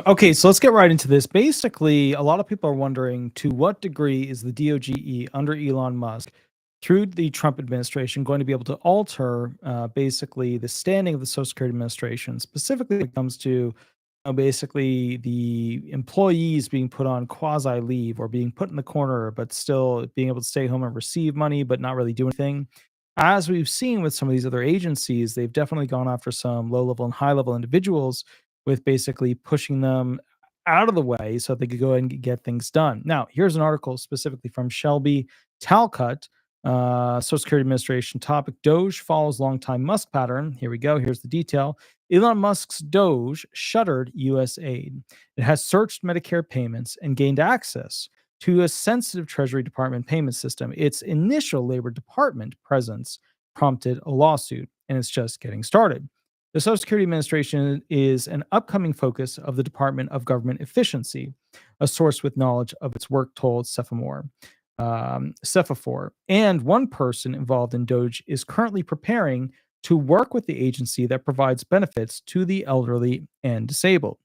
Okay, so let's get right into this. Basically, a lot of people are wondering to what degree is the DOGE under Elon Musk through the Trump administration going to be able to alter basically the standing of the Social Security Administration, specifically when it comes to basically the employees being put on quasi leave or being put in the corner, but still being able to stay home and receive money, but not really do anything. As we've seen with some of these other agencies, they've definitely gone after some low level and high level individuals with basically pushing them out of the way so they could go ahead and get things done. Now, here's an article specifically from Shelby Talcott, Social Security Administration topic. Doge follows longtime Musk pattern. Here we go. Here's the detail. Elon Musk's Doge shuttered U.S. aid. It has searched Medicare payments and gained access to a sensitive Treasury Department payment system. Its initial Labor Department presence prompted a lawsuit, and it's just getting started. The Social Security Administration is an upcoming focus of the Department of Government Efficiency, a source with knowledge of its work told Cephafor. And one person involved in Doge is currently preparing to work with the agency that provides benefits to the elderly and disabled.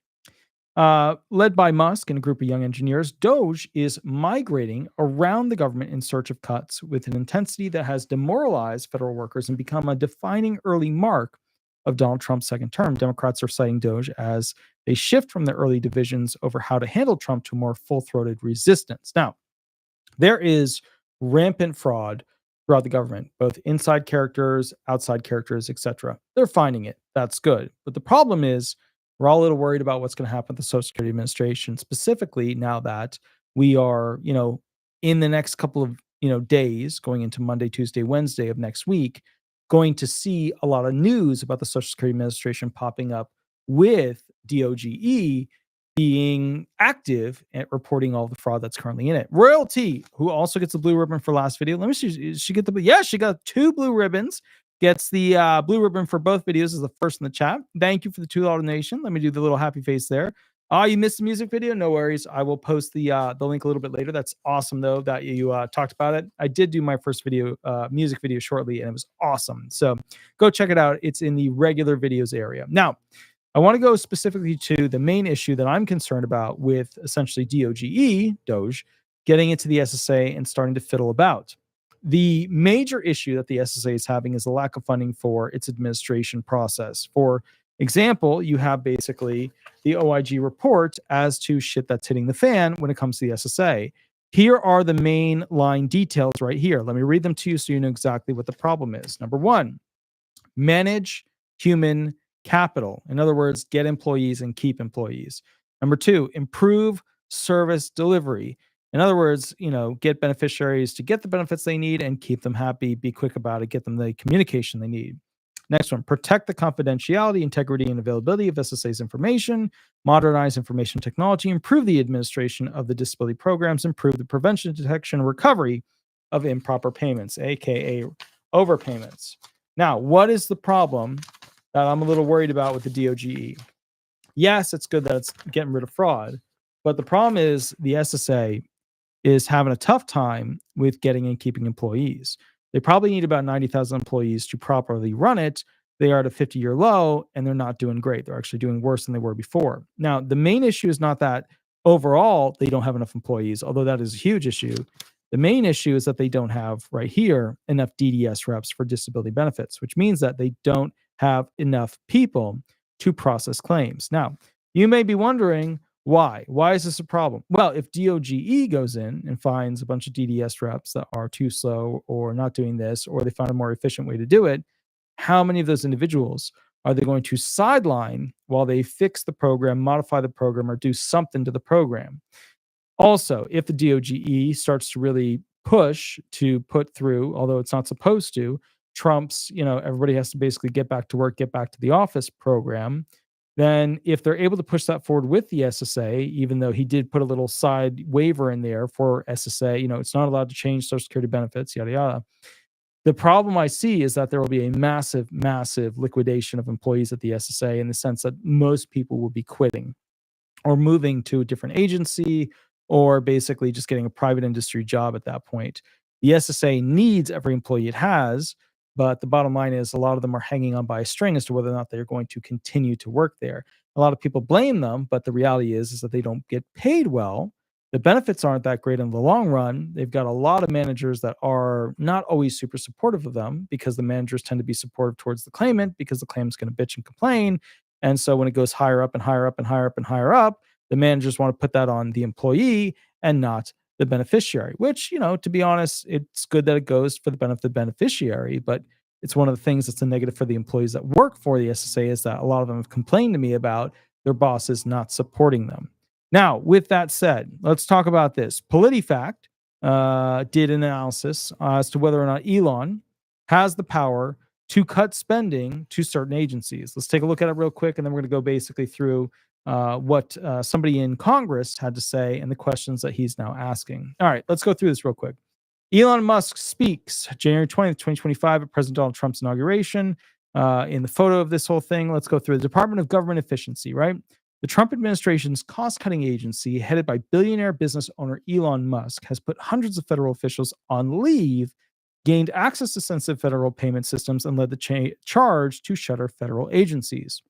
Led by Musk and a group of young engineers, Doge is migrating around the government in search of cuts with an intensity that has demoralized federal workers and become a defining early mark of Donald Trump's second term. Democrats are citing Doge as they shift from their early divisions over how to handle Trump to more full-throated resistance. Now, there is rampant fraud throughout the government, both inside characters, outside characters, etc. They're finding it. That's good. But the problem is we're all a little worried about what's going to happen with the Social Security Administration, specifically now that we are, in the next couple of, days going into Monday, Tuesday, Wednesday of next week, going to see a lot of news about the Social Security Administration popping up with D.O.G.E. being active at reporting all the fraud that's currently in it. Royalty, who also gets the blue ribbon for last video. Let me see. Did she get she got 2 blue ribbons. Gets the blue ribbon for both videos as the first in the chat. Thank you for the $2 donation. Let me do the little happy face there. You missed the music video? No worries. I will post the link a little bit later. That's awesome, though, that you talked about it. I did do my first video, music video shortly, and it was awesome. So go check it out. It's in the regular videos area. Now, I want to go specifically to the main issue that I'm concerned about with essentially D.O.G.E., Doge, getting into the SSA and starting to fiddle about. The major issue that the SSA is having is the lack of funding for its administration process. For example, you have basically the OIG report as to shit that's hitting the fan when it comes to the SSA. Here are the main line details right here. Let me read them to you so you know exactly what the problem is. Number 1, manage human capital. In other words, get employees and keep employees. Number 2, improve service delivery. In other words, get beneficiaries to get the benefits they need and keep them happy, be quick about it, get them the communication they need. Next one, protect the confidentiality, integrity, and availability of SSA's information, modernize information technology, improve the administration of the disability programs, improve the prevention, detection, and recovery of improper payments, aka overpayments. Now, what is the problem that I'm a little worried about with the DOGE? Yes, it's good that it's getting rid of fraud, but the problem is the SSA is having a tough time with getting and keeping employees. They probably need about 90,000 employees to properly run it. They are at a 50-year low, and they're not doing great. They're actually doing worse than they were before. Now, the main issue is not that overall they don't have enough employees, although that is a huge issue. The main issue is that they don't have, right here, enough DDS reps for disability benefits, which means that they don't have enough people to process claims. Now, you may be wondering, why? Why is this a problem? Well, if DOGE goes in and finds a bunch of DDS reps that are too slow or not doing this, or they find a more efficient way to do it, how many of those individuals are they going to sideline while they fix the program, modify the program, or do something to the program? Also, if the DOGE starts to really push to put through, although it's not supposed to, Trump's, everybody has to basically get back to work, get back to the office program, then if they're able to push that forward with the SSA, even though he did put a little side waiver in there for SSA, it's not allowed to change Social Security benefits, yada, yada. The problem I see is that there will be a massive, massive liquidation of employees at the SSA in the sense that most people will be quitting or moving to a different agency or basically just getting a private industry job at that point. The SSA needs every employee it has, But the bottom line is a lot of them are hanging on by a string as to whether or not they're going to continue to work there. A lot of people blame them, but the reality is that they don't get paid well. The benefits aren't that great in the long run. They've got a lot of managers that are not always super supportive of them, because the managers tend to be supportive towards the claimant because the claimant's going to bitch and complain. And so when it goes higher up and higher up and higher up and higher up, the managers want to put that on the employee and not the beneficiary, which, to be honest, it's good that it goes for the benefit of the beneficiary, but it's one of the things that's a negative for the employees that work for the SSA is that a lot of them have complained to me about their bosses not supporting them. Now, with that said, let's talk about this. PolitiFact did an analysis as to whether or not Elon has the power to cut spending to certain agencies. Let's take a look at it real quick, and then we're going to go basically through what somebody in Congress had to say and the questions that he's now asking. All right, let's go through this real quick. Elon Musk speaks January 20th, 2025 at President Donald Trump's inauguration. In the photo of this whole thing, let's go through the Department of Government Efficiency, right? The Trump administration's cost-cutting agency, headed by billionaire business owner Elon Musk, has put hundreds of federal officials on leave, gained access to sensitive federal payment systems, and led the charge to shutter federal agencies.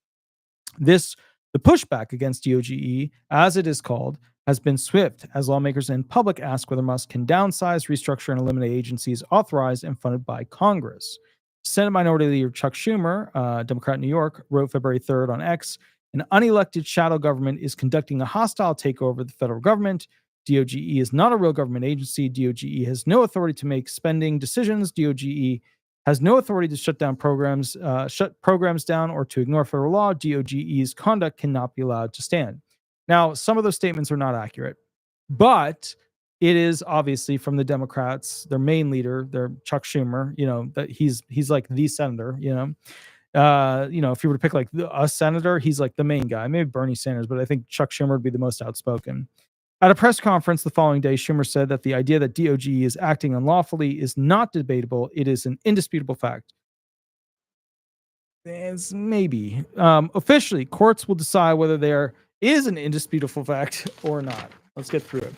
The pushback against D.O.G.E, as it is called, has been swift, as lawmakers and public ask whether Musk can downsize, restructure, and eliminate agencies authorized and funded by Congress. Senate Minority Leader Chuck Schumer, Democrat in New York, wrote February 3rd on X, an unelected shadow government is conducting a hostile takeover of the federal government. D.O.G.E is not a real government agency. D.O.G.E has no authority to make spending decisions. D.O.G.E has no authority to shut programs down or to ignore federal law. D.O.G.E's conduct cannot be allowed to stand. Now, some of those statements are not accurate, but it is obviously from the Democrats, their main leader, their Chuck Schumer. That he's like the senator. If you were to pick like a senator, he's like the main guy. Maybe Bernie Sanders, but I think Chuck Schumer would be the most outspoken. At a press conference the following day, Schumer said that the idea that D.O.G.E is acting unlawfully is not debatable. It is an indisputable fact. It's maybe. Officially, courts will decide whether there is an indisputable fact or not. Let's get through it.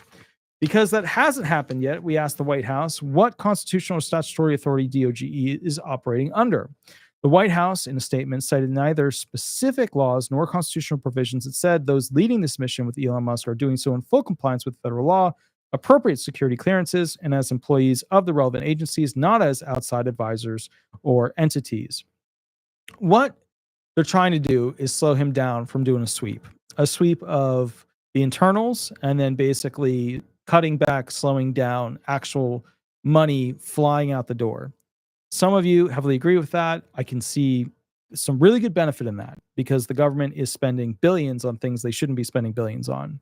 Because that hasn't happened yet, we asked the White House what constitutional or statutory authority D.O.G.E is operating under. The White House, in a statement, cited neither specific laws nor constitutional provisions. It said those leading this mission with Elon Musk are doing so in full compliance with federal law, appropriate security clearances, and as employees of the relevant agencies, not as outside advisors or entities. What they're trying to do is slow him down from doing a sweep of the internals, and then basically cutting back, slowing down actual money flying out the door. Some of you heavily agree with that. I can see some really good benefit in that because the government is spending billions on things they shouldn't be spending billions on.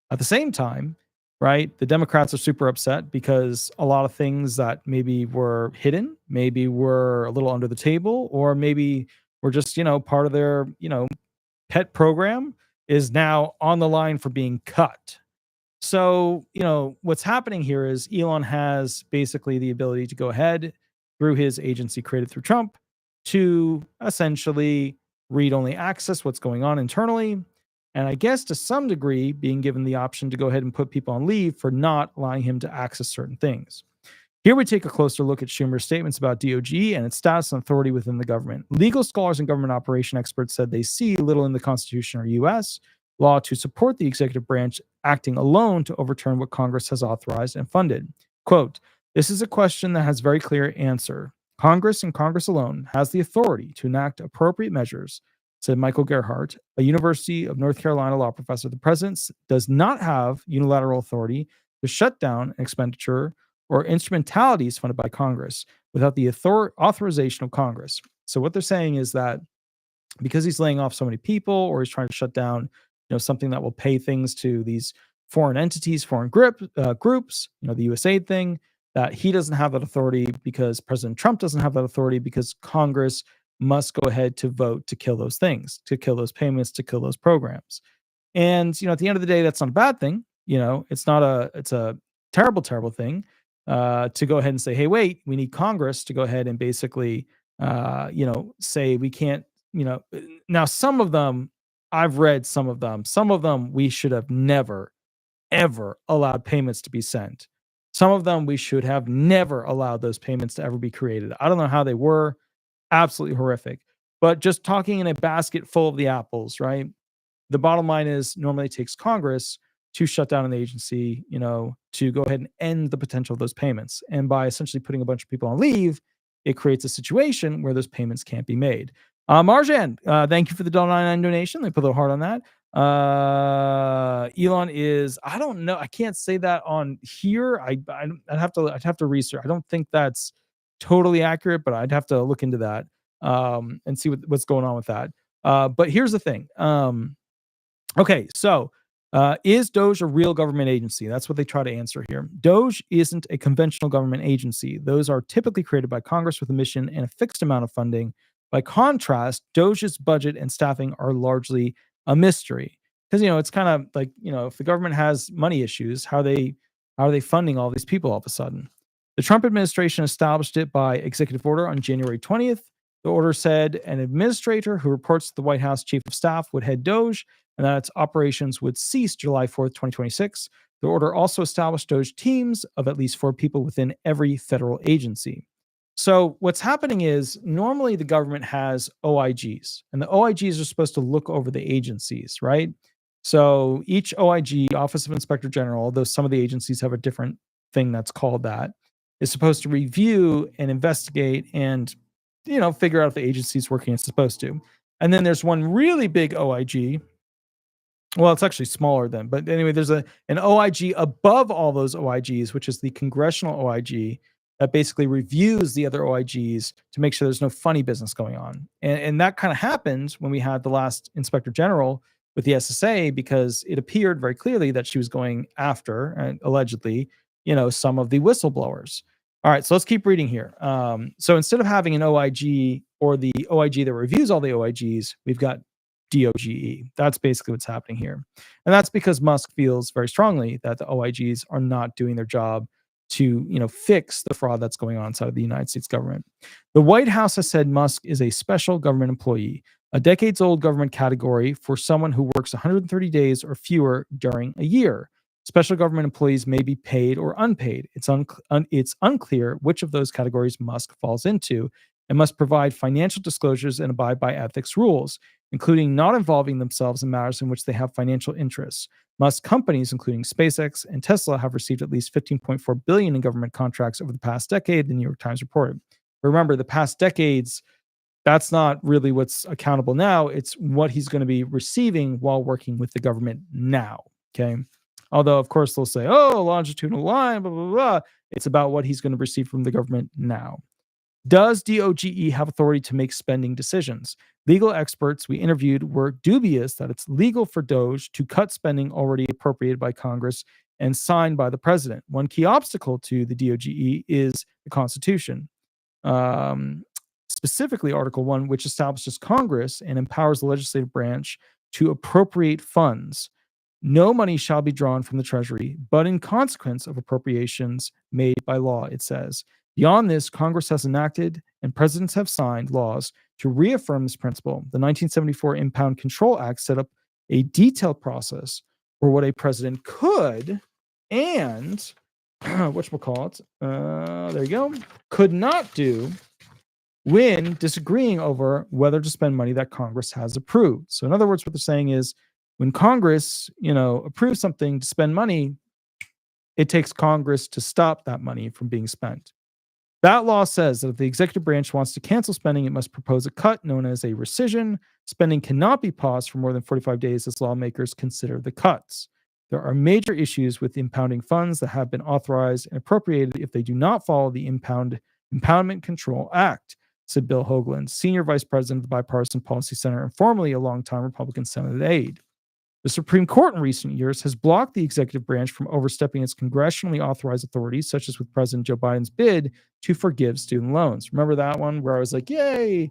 At the same time, right, the Democrats are super upset because a lot of things that maybe were hidden, maybe were a little under the table, or maybe were just, part of their, pet program is now on the line for being cut. So, what's happening here is Elon has basically the ability to go ahead through his agency created through Trump to essentially read-only access what's going on internally. And I guess to some degree being given the option to go ahead and put people on leave for not allowing him to access certain things. Here we take a closer look at Schumer's statements about D.O.G.E and its status and authority within the government. Legal scholars and government operation experts said they see little in the Constitution or U.S. law to support the executive branch acting alone to overturn what Congress has authorized and funded. Quote, "This is a question that has very clear answer. Congress and Congress alone has the authority to enact appropriate measures," said Michael Gerhardt, a University of North Carolina law professor. The president does not have unilateral authority to shut down expenditure or instrumentalities funded by Congress without the authorization of Congress. So what they're saying is that because he's laying off so many people, or he's trying to shut down, something that will pay things to these foreign entities, foreign groups, the USAID thing, that he doesn't have that authority because President Trump doesn't have that authority because Congress must go ahead to vote to kill those things, to kill those payments, to kill those programs. And, at the end of the day, that's not a bad thing. It's a terrible, terrible thing to go ahead and say, hey, wait, we need Congress to go ahead and basically, say we can't, now some of them, I've read some of them we should have never, ever allowed payments to be sent. Some of them we should have never allowed those payments to ever be created. I don't know how they were. Absolutely horrific. But just talking in a basket full of the apples, right? The bottom line is normally it takes Congress to shut down an agency, to go ahead and end the potential of those payments. And by essentially putting a bunch of people on leave, it creates a situation where those payments can't be made. Marjan, thank you for the $1.99 donation. They put a little heart on that. Elon is, I don't know. I can't say that on here. I'd have to research. I don't think that's totally accurate, but I'd have to look into that and see what's going on with that. But here's the thing. Okay, so is Doge a real government agency? That's what they try to answer here. Doge isn't a conventional government agency. Those are typically created by Congress with a mission and a fixed amount of funding. By contrast, Doge's budget and staffing are largely a mystery. Because it's kind of like, if the government has money issues, how are they funding all these people all of a sudden? The Trump administration established it by executive order on January 20th. The order said an administrator who reports to the White House chief of staff would head Doge, and that its operations would cease July 4th, 2026. The order also established Doge teams of at least 4 people within every federal agency. So what's happening is normally the government has OIGs, and the OIGs are supposed to look over the agencies, right? So each OIG, Office of Inspector General, although some of the agencies have a different thing that's called that, is supposed to review and investigate and, figure out if the agency is working as it's supposed to. And then there's one really big OIG. Well, it's actually smaller than, but anyway, there's an OIG above all those OIGs, which is the congressional OIG that basically reviews the other OIGs to make sure there's no funny business going on. And that kind of happened when we had the last inspector general with the SSA, because it appeared very clearly that she was going after, allegedly, some of the whistleblowers. All right, so let's keep reading here. So instead of having an OIG or the OIG that reviews all the OIGs, we've got D.O.G.E. That's basically what's happening here. And that's because Musk feels very strongly that the OIGs are not doing their job to, fix the fraud that's going on inside of the United States government. The White House has said Musk is a special government employee, a decades-old government category for someone who works 130 days or fewer during a year. Special government employees may be paid or unpaid. It's unclear which of those categories Musk falls into, and must provide financial disclosures and abide by ethics rules, including not involving themselves in matters in which they have financial interests. Musk companies, including SpaceX and Tesla, have received at least $15.4 billion in government contracts over the past decade, the New York Times reported. Remember, the past decades, that's not really what's accountable now. It's what he's going to be receiving while working with the government now, okay? Although, of course, they'll say, longitudinal line, blah, blah, blah. It's about what he's going to receive from the government now. Does D.O.G.E. have authority to make spending decisions? Legal experts we interviewed were dubious that it's legal for Doge to cut spending already appropriated by Congress and signed by the president. One key obstacle to the D.O.G.E. is the Constitution, specifically Article 1, which establishes Congress and empowers the legislative branch to appropriate funds. No money shall be drawn from the Treasury, but in consequence of appropriations made by law, it says. Beyond this, Congress has enacted and presidents have signed laws to reaffirm this principle. The 1974 Impound Control Act set up a detailed process for what a president could and, whatchamacallit, there you go, could not do when disagreeing over whether to spend money that Congress has approved. So in other words, what they're saying is when Congress, approves something to spend money, it takes Congress to stop that money from being spent. That law says that if the executive branch wants to cancel spending, it must propose a cut known as a rescission. Spending cannot be paused for more than 45 days as lawmakers consider the cuts. There are major issues with impounding funds that have been authorized and appropriated if they do not follow the Impoundment Control Act, said Bill Hoagland, senior vice president of the Bipartisan Policy Center and formerly a longtime Republican Senate aide. The Supreme Court in recent years has blocked the executive branch from overstepping its congressionally authorized authorities, such as with President Joe Biden's bid to forgive student loans. Remember that one where I was like, yay,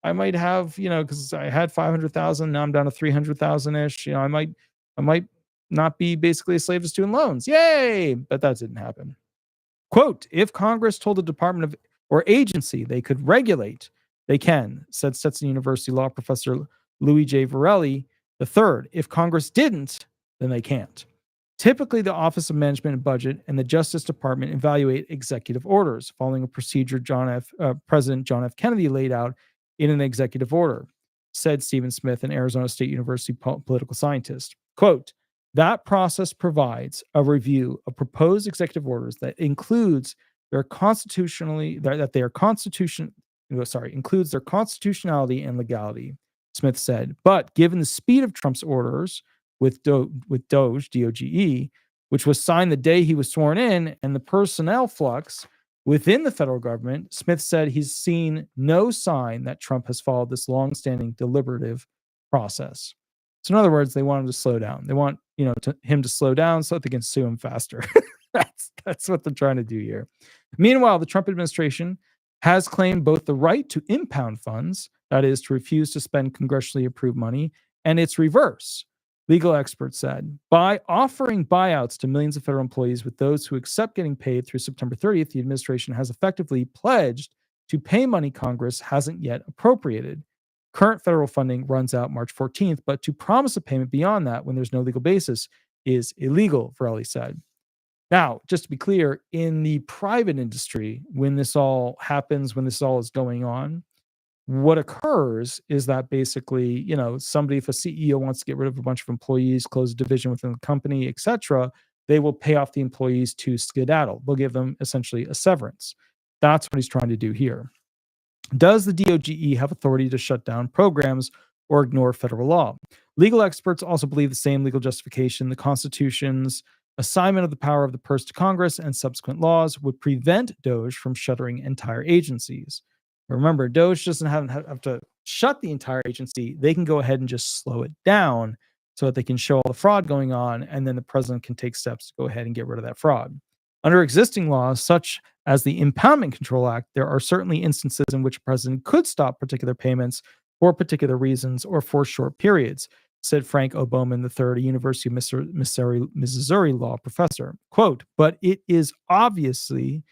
I might have, because I had 500,000, now I'm down to 300,000-ish. I might not be basically a slave to student loans. Yay! But that didn't happen. Quote, if Congress told the department of or agency they could regulate, they can, said Stetson University law professor Louis J. Varelli. The third, if Congress didn't, then they can't. Typically, the Office of Management and Budget and the Justice Department evaluate executive orders following a procedure President John F. Kennedy laid out in an executive order, said Stephen Smith, an Arizona State University political scientist. Quote, that process provides a review of proposed executive orders that includes their includes their constitutionality and legality, Smith said. But given the speed of Trump's orders with Doge, D.O.G.E., which was signed the day he was sworn in, and the personnel flux within the federal government, Smith said he's seen no sign that Trump has followed this longstanding deliberative process. So in other words, they want him to slow down. They want him to slow down so that they can sue him faster. That's what they're trying to do here. Meanwhile, the Trump administration has claimed both the right to impound funds, that is, to refuse to spend congressionally approved money, and its reverse. Legal experts said, by offering buyouts to millions of federal employees with those who accept getting paid through September 30th, the administration has effectively pledged to pay money Congress hasn't yet appropriated. Current federal funding runs out March 14th, but to promise a payment beyond that when there's no legal basis is illegal, Varela said. Now, just to be clear, in the private industry, when this all happens, when this all is going on, what occurs is that basically, if a CEO wants to get rid of a bunch of employees, close a division within the company, etc., they will pay off the employees to skedaddle. They'll give them essentially a severance. That's what he's trying to do here. Does the D.O.G.E. have authority to shut down programs or ignore federal law? Legal experts also believe the same legal justification. The Constitution's assignment of the power of the purse to Congress and subsequent laws would prevent DOGE from shuttering entire agencies. Remember, DOGE doesn't have to shut the entire agency. They can go ahead and just slow it down so that they can show all the fraud going on, and then the president can take steps to go ahead and get rid of that fraud. Under existing laws, such as the Impoundment Control Act, there are certainly instances in which a president could stop particular payments for particular reasons or for short periods, said Frank O. Bowman III, a University of Missouri law professor. Quote, but it is absolutely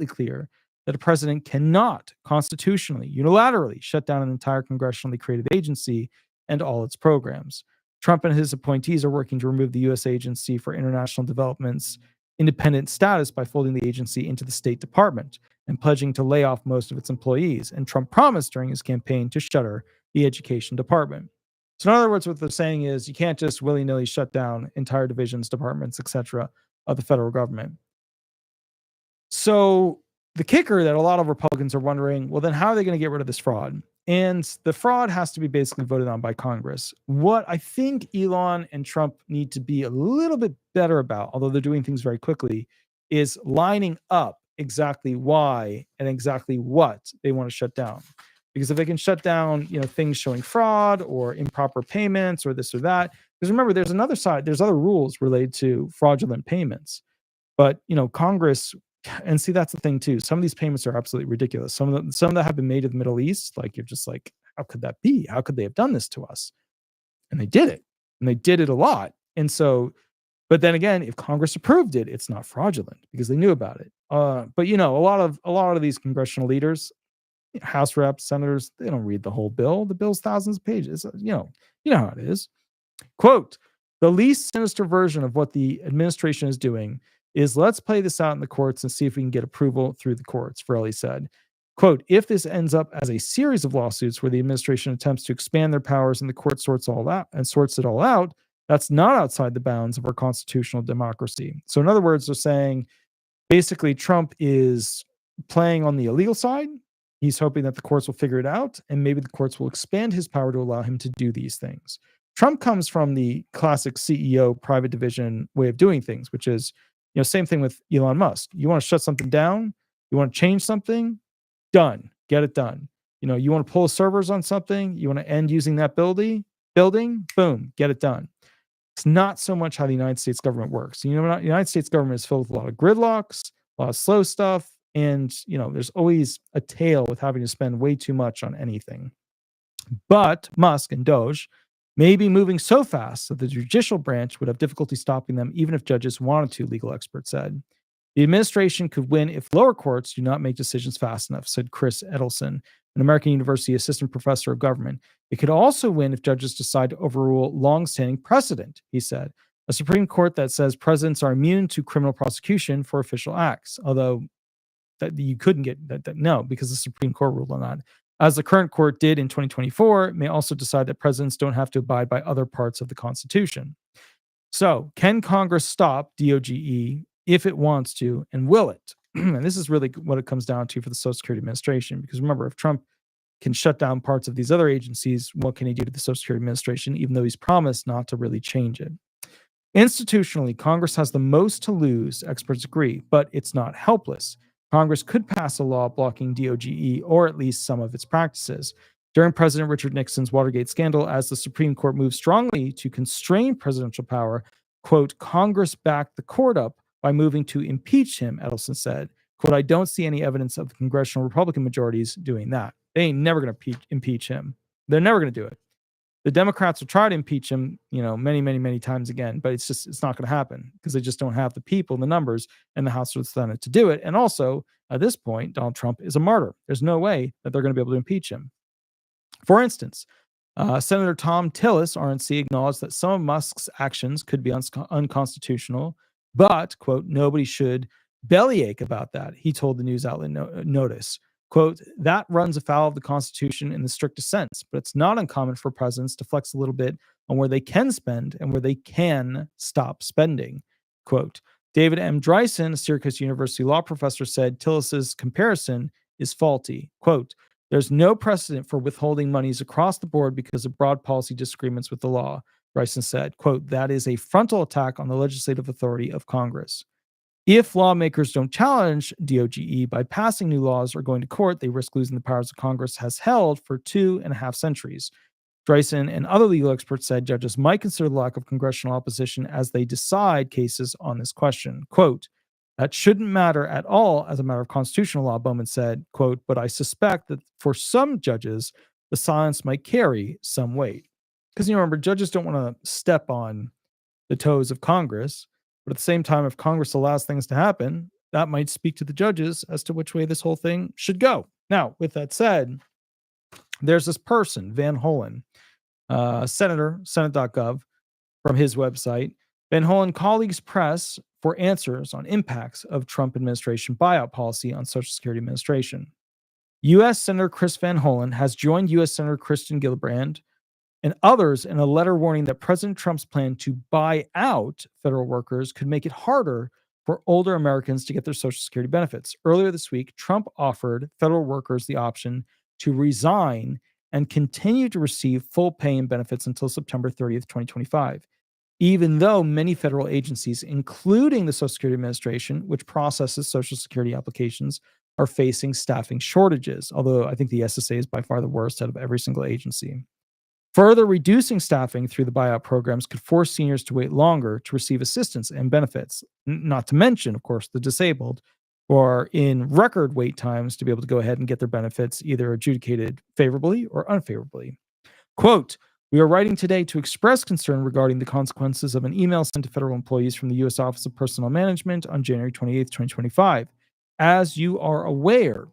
clear that a president cannot constitutionally, unilaterally shut down an entire congressionally created agency and all its programs. Trump and his appointees are working to remove the U.S. Agency for International Development's independent status by folding the agency into the State Department and pledging to lay off most of its employees. And Trump promised during his campaign to shutter the Education Department. So in other words, what they're saying is you can't just willy-nilly shut down entire divisions, departments, etc. of the federal government. So the kicker that a lot of Republicans are wondering, well, then how are they going to get rid of this fraud? And the fraud has to be basically voted on by Congress. What I think Elon and Trump need to be a little bit better about, although they're doing things very quickly, is lining up exactly why and exactly what they want to shut down. Because if they can shut down, things showing fraud or improper payments or this or that, because remember, there's another side, there's other rules related to fraudulent payments. But, Congress, and see, that's the thing too. Some of these payments are absolutely ridiculous. Some that have been made in the Middle East, like you're just like, how could that be? How could they have done this to us? And they did it. And they did it a lot. And so, but then again, if Congress approved it, it's not fraudulent because they knew about it. But a lot of these congressional leaders, House reps, senators, they don't read the whole bill. The bill's thousands of pages. You know how it is. Quote, the least sinister version of what the administration is doing is let's play this out in the courts and see if we can get approval through the courts, Varela said. Quote, if this ends up as a series of lawsuits where the administration attempts to expand their powers and the court sorts it all out, that's not outside the bounds of our constitutional democracy. So in other words, they're saying basically Trump is playing on the illegal side. He's hoping that the courts will figure it out, and maybe the courts will expand his power to allow him to do these things. Trump comes from the classic CEO private division way of doing things, which is, same thing with Elon Musk. You want to shut something down? You want to change something? Done. Get it done. You want to pull servers on something? You want to end using that building? Boom, get it done. It's not so much how the United States government works. The United States government is filled with a lot of gridlocks, a lot of slow stuff, and there's always a tail with having to spend way too much on anything. But Musk and Doge may be moving so fast that the judicial branch would have difficulty stopping them even if judges wanted to, legal experts said. The administration could win if lower courts do not make decisions fast enough, said Chris Edelson, an American University assistant professor of government. It could also win if judges decide to overrule longstanding precedent, he said. A Supreme Court that says presidents are immune to criminal prosecution for official acts, although that you couldn't get that no, because the Supreme Court ruled on that. As the current court did in 2024, it may also decide that presidents don't have to abide by other parts of the Constitution. So, can Congress stop DOGE if it wants to, and will it? And this is really what it comes down to for the Social Security Administration, because remember, if Trump can shut down parts of these other agencies, what can he do to the Social Security Administration, even though he's promised not to really change it? Institutionally, Congress has the most to lose, experts agree, but it's not helpless. Congress could pass a law blocking DOGE or at least some of its practices. During President Richard Nixon's Watergate scandal, as the Supreme Court moved strongly to constrain presidential power, quote, Congress backed the court up by moving to impeach him, Edelson said. Quote, I don't see any evidence of the congressional Republican majorities doing that. They ain't never going to impeach him. They're never going to do it. The Democrats will try to impeach him, many, many, many times again, but it's not going to happen because they just don't have the people and the numbers in the House or the Senate to do it. And also, at this point, Donald Trump is a martyr. There's no way that they're going to be able to impeach him. For instance, Senator Tom Tillis, RNC, acknowledged that some of Musk's actions could be unconstitutional, but, quote, nobody should bellyache about that, he told the news outlet Notice. Quote, that runs afoul of the Constitution in the strictest sense, but it's not uncommon for presidents to flex a little bit on where they can spend and where they can stop spending. Quote, David M. Dreisen, a Syracuse University law professor, said Tillis's comparison is faulty. Quote, there's no precedent for withholding monies across the board because of broad policy disagreements with the law, Dreisen said. Quote, that is a frontal attack on the legislative authority of Congress. If lawmakers don't challenge DOGE by passing new laws or going to court, they risk losing the powers that Congress has held for 2.5 centuries. Dreisen and other legal experts said judges might consider the lack of congressional opposition as they decide cases on this question. Quote, that shouldn't matter at all as a matter of constitutional law, Bowman said, quote, but I suspect that for some judges, the silence might carry some weight. Because remember, judges don't want to step on the toes of Congress. But at the same time, if Congress allows things to happen, that might speak to the judges as to which way this whole thing should go. Now, with that said, there's this person, Van Hollen, Senator, Senate.gov, from his website. Van Hollen colleagues press for answers on impacts of Trump administration buyout policy on Social Security Administration. U.S. Senator Chris Van Hollen has joined U.S. Senator Kirsten Gillibrand and others in a letter warning that President Trump's plan to buy out federal workers could make it harder for older Americans to get their Social Security benefits. Earlier this week, Trump offered federal workers the option to resign and continue to receive full pay and benefits until September 30th, 2025, even though many federal agencies, including the Social Security Administration, which processes Social Security applications, are facing staffing shortages, although I think the SSA is by far the worst out of every single agency. Further reducing staffing through the buyout programs could force seniors to wait longer to receive assistance and benefits, not to mention, of course, the disabled, who are in record wait times to be able to go ahead and get their benefits either adjudicated favorably or unfavorably. Quote, we are writing today to express concern regarding the consequences of an email sent to federal employees from the U.S. Office of Personnel Management on January 28, 2025. As you are aware,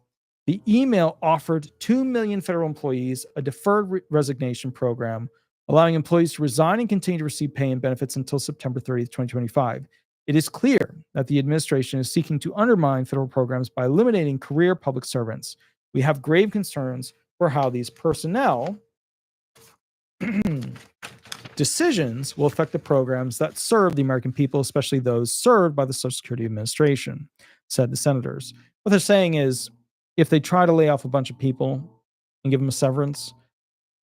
the email offered 2 million federal employees a deferred resignation program, allowing employees to resign and continue to receive pay and benefits until September 30th, 2025. It is clear that the administration is seeking to undermine federal programs by eliminating career public servants. We have grave concerns for how these personnel decisions will affect the programs that serve the American people, especially those served by the Social Security Administration, said the senators. What they're saying is, if they try to lay off a bunch of people and give them a severance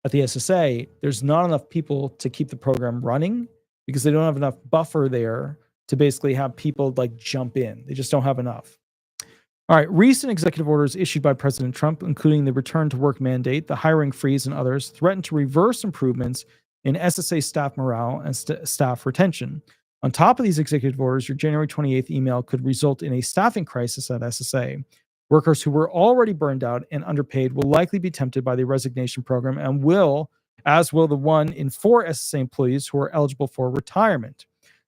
at the SSA, there's not enough people to keep the program running because they don't have enough buffer there to basically have people like jump in. They just don't have enough. All right, recent executive orders issued by President Trump, including the return to work mandate, the hiring freeze, and others, threaten to reverse improvements in SSA staff morale and staff retention. On top of these executive orders, your January 28th email could result in a staffing crisis at SSA. Workers who were already burned out and underpaid will likely be tempted by the resignation program and as will the 1 in 4 SSA employees who are eligible for retirement.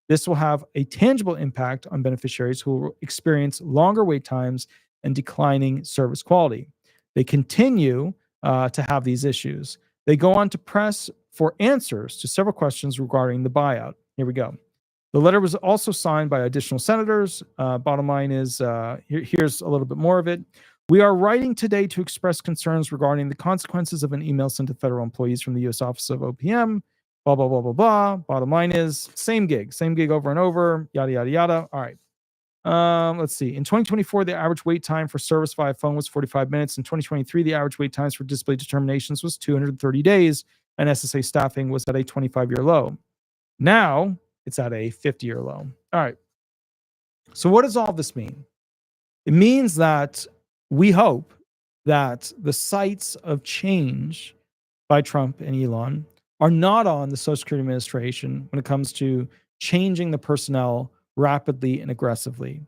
This will have a tangible impact on beneficiaries who will experience longer wait times and declining service quality. They continue to have these issues. They go on to press for answers to several questions regarding the buyout. Here we go. The letter was also signed by additional senators. Bottom line is here's a little bit more of it. We are writing today to express concerns regarding the consequences of an email sent to federal employees from the U.S. Office of OPM. Blah, blah, blah, blah, blah. Bottom line is same gig over and over, yada, yada, yada. All right. Let's see. In 2024, the average wait time for service via phone was 45 minutes. In 2023, the average wait times for disability determinations was 230 days, and SSA staffing was at a 25-year low. Now, it's at a 50-year low. All right. So what does all this mean? It means that we hope that the sights of change by Trump and Elon are not on the Social Security Administration when it comes to changing the personnel rapidly and aggressively.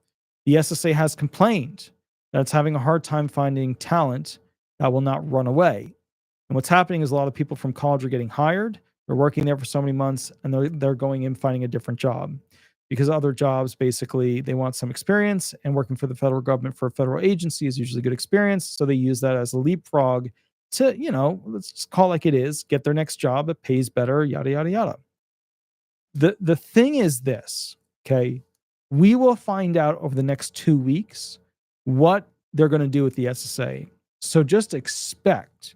The SSA has complained that it's having a hard time finding talent that will not run away. And what's happening is a lot of people from college are getting hired. They're working there for so many months, and they're going in finding a different job because other jobs, basically, they want some experience, and working for the federal government for a federal agency is usually good experience. So they use that as a leapfrog to, let's just call it like it is, get their next job. It pays better, yada, yada, yada. The thing is this, okay? We will find out over the next 2 weeks what they're going to do with the SSA. So just expect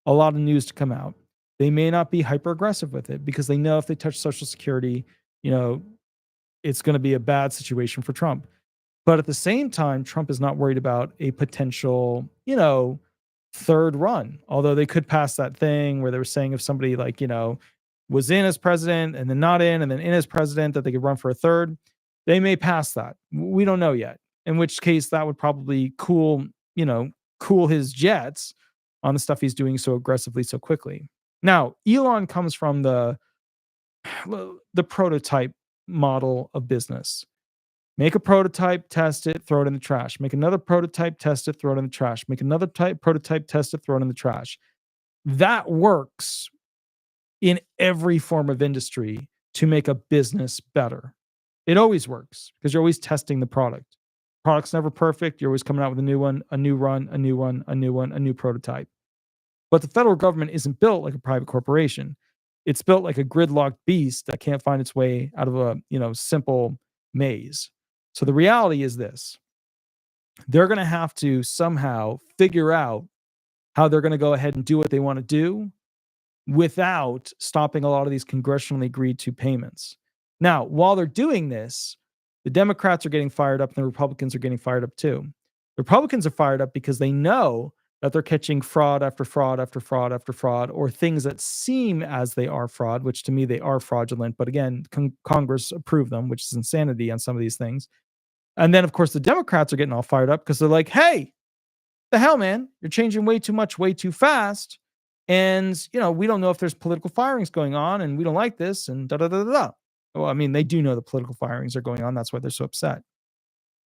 a lot of news to come out. They may not be hyper aggressive with it because they know if they touch Social Security, it's going to be a bad situation for Trump. But at the same time, Trump is not worried about a potential, third run. Although they could pass that thing where they were saying if somebody was in as president and then not in and then in as president, that they could run for a third. They may pass that. We don't know yet. In which case that would probably cool his jets on the stuff he's doing so aggressively, so quickly. Now, Elon comes from the prototype model of business. Make a prototype, test it, throw it in the trash. Make another prototype, test it, throw it in the trash. Make another prototype, test it, throw it in the trash. That works in every form of industry to make a business better. It always works because you're always testing the product. Product's never perfect. You're always coming out with a new one, a new run, a new one, a new one, a new prototype. But the federal government isn't built like a private corporation. It's built like a gridlocked beast that can't find its way out of a, simple maze. So the reality is this. They're going to have to somehow figure out how they're going to go ahead and do what they want to do without stopping a lot of these congressionally agreed to payments. Now, while they're doing this, the Democrats are getting fired up and the Republicans are getting fired up too. The Republicans are fired up because they know that they're catching fraud after fraud after fraud after fraud, or things that seem as they are fraud, which to me they are fraudulent. But again, Congress approved them, which is insanity on some of these things. And then, of course, the Democrats are getting all fired up because they're like, hey, the hell, man, you're changing way too much, way too fast. And, we don't know if there's political firings going on and we don't like this and da-da-da-da-da. Well, I mean, they do know the political firings are going on. That's why they're so upset.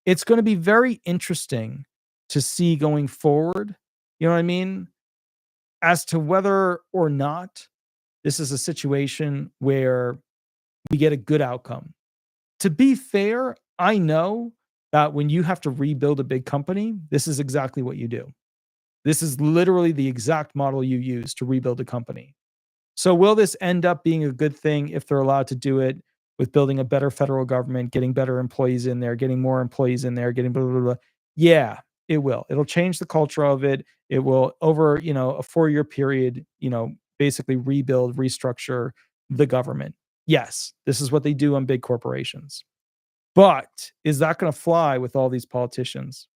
It's going to be very interesting to see going forward, you know what I mean, as to whether or not this is a situation where we get a good outcome. To be fair, I know that when you have to rebuild a big company, this is exactly what you do. This is literally the exact model you use to rebuild a company. So will this end up being a good thing if they're allowed to do it with building a better federal government, getting better employees in there, getting more employees in there, getting blah, blah, blah? Yeah, it will. It'll change the culture of it. It will, over, a 4-year period, basically rebuild, restructure the government. Yes, this is what they do on big corporations. But is that going to fly with all these politicians?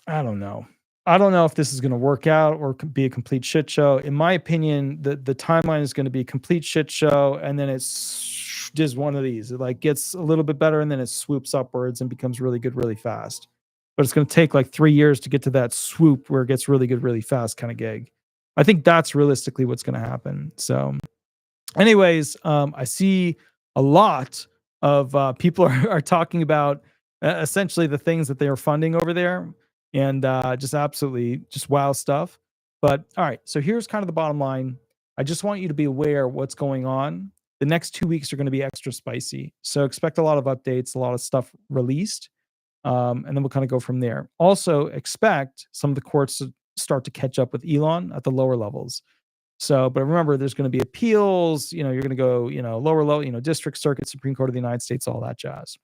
I don't know. I don't know if this is going to work out or be a complete shit show. In my opinion, the timeline is going to be a complete shit show, and then it's just one of these. It gets a little bit better, and then it swoops upwards and becomes really good really fast. But it's going to take 3 years to get to that swoop where it gets really good really fast kind of gig. I think that's realistically what's going to happen. So anyways, I see a lot of people are talking about essentially the things that they are funding over there. And just absolutely just wow stuff. But all right, so here's kind of the bottom line. I just want you to be aware of what's going on. The next 2 weeks are going to be extra spicy. So expect a lot of updates, a lot of stuff released. And then we'll kind of go from there. Also expect some of the courts to start to catch up with Elon at the lower levels. So, but remember, there's going to be appeals. You're going to go, lower, district, circuit, Supreme Court of the United States, all that jazz.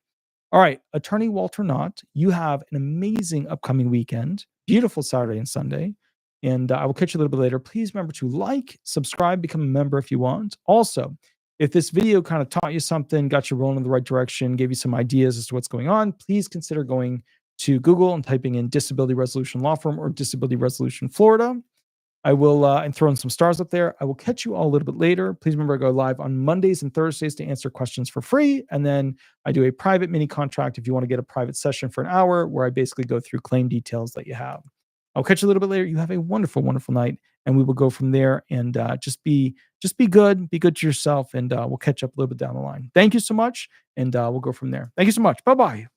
All right, Attorney Walter Hnot, you have an amazing upcoming weekend. Beautiful Saturday and Sunday. And I will catch you a little bit later. Please remember to like, subscribe, become a member if you want. Also, if this video kind of taught you something, got you rolling in the right direction, gave you some ideas as to what's going on, please consider going to Google and typing in Disability Resolution Law Firm or Disability Resolution Florida. I will and throw in some stars up there. I will catch you all a little bit later. Please remember, I go live on Mondays and Thursdays to answer questions for free. And then I do a private mini contract if you want to get a private session for an hour where I basically go through claim details that you have. I'll catch you a little bit later. You have a wonderful, wonderful night. And we will go from there and just be good. Be good to yourself. And we'll catch up a little bit down the line. Thank you so much. And we'll go from there. Thank you so much. Bye-bye.